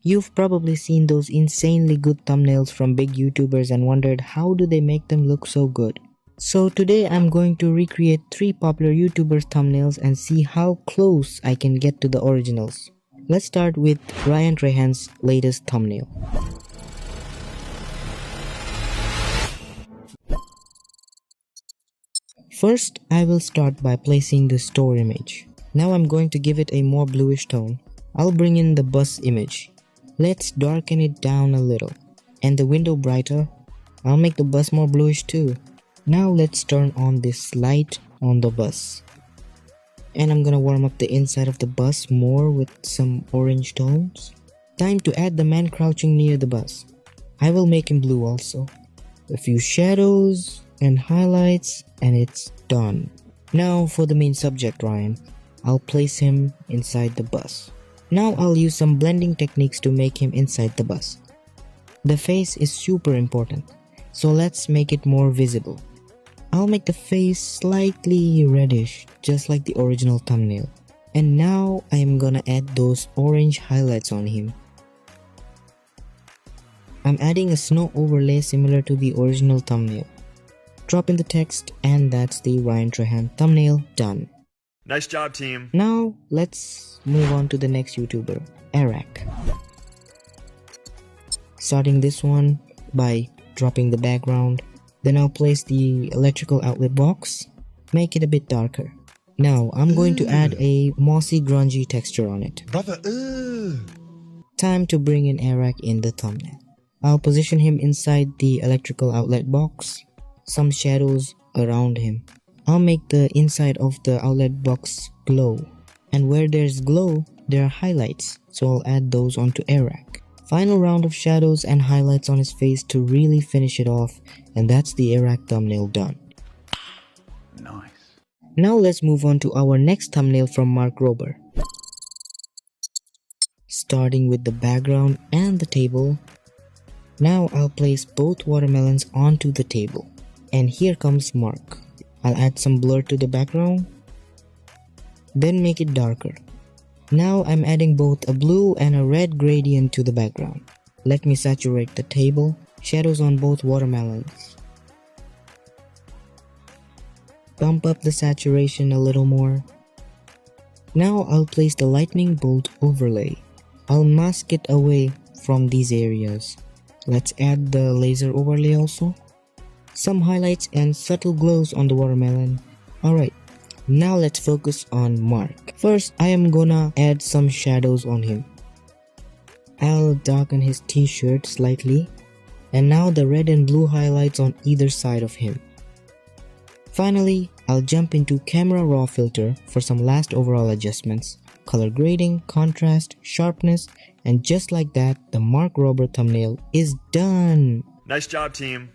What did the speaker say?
You've probably seen those insanely good thumbnails from big YouTubers and wondered how do they make them look so good. So today I'm going to recreate 3 popular YouTubers thumbnails and see how close I can get to the originals. Let's start with Ryan Trahan's latest thumbnail. First, I will start by placing the store image. Now I'm going to give it a more bluish tone. I'll bring in the bus image. Let's darken it down a little. And the window brighter. I'll make the bus more bluish too. Now let's turn on this light on the bus. And I'm gonna warm up the inside of the bus more with some orange tones. Time to add the man crouching near the bus. I will make him blue also. A few shadows and highlights and it's done. Now for the main subject, Ryan. I'll place him inside the bus. Now I'll use some blending techniques to make him inside the bus. The face is super important, so let's make it more visible. I'll make the face slightly reddish, just like the original thumbnail. And now I'm gonna add those orange highlights on him. I'm adding a snow overlay similar to the original thumbnail. Drop in the text and that's the Ryan Trahan thumbnail done. Nice job, team. Now let's move on to the next YouTuber, Eric. Starting this one by dropping the background. Then I'll place the electrical outlet box, make it a bit darker. Now I'm going to add a mossy grungy texture on it. Brother, Time to bring in Eric in the thumbnail. I'll position him inside the electrical outlet box. Some shadows around him. I'll make the inside of the outlet box glow. And where there's glow, there are highlights, so I'll add those onto Eric. Final round of shadows and highlights on his face to really finish it off, and that's the Eric thumbnail done. Nice. Now let's move on to our next thumbnail from Mark Rober. Starting with the background and the table. Now I'll place both watermelons onto the table. And here comes Mark. I'll add some blur to the background, then make it darker. Now I'm adding both a blue and a red gradient to the background. Let me saturate the table, shadows on both watermelons. Bump up the saturation a little more. Now I'll place the lightning bolt overlay. I'll mask it away from these areas. Let's add the laser overlay also. Some highlights and subtle glows on the watermelon. Alright, now let's focus on Mark. First, I am gonna add some shadows on him. I'll darken his t-shirt slightly. And now the red and blue highlights on either side of him. Finally, I'll jump into Camera Raw filter for some last overall adjustments. Color grading, contrast, sharpness, and just like that, the Mark Rober thumbnail is done. Nice job, team.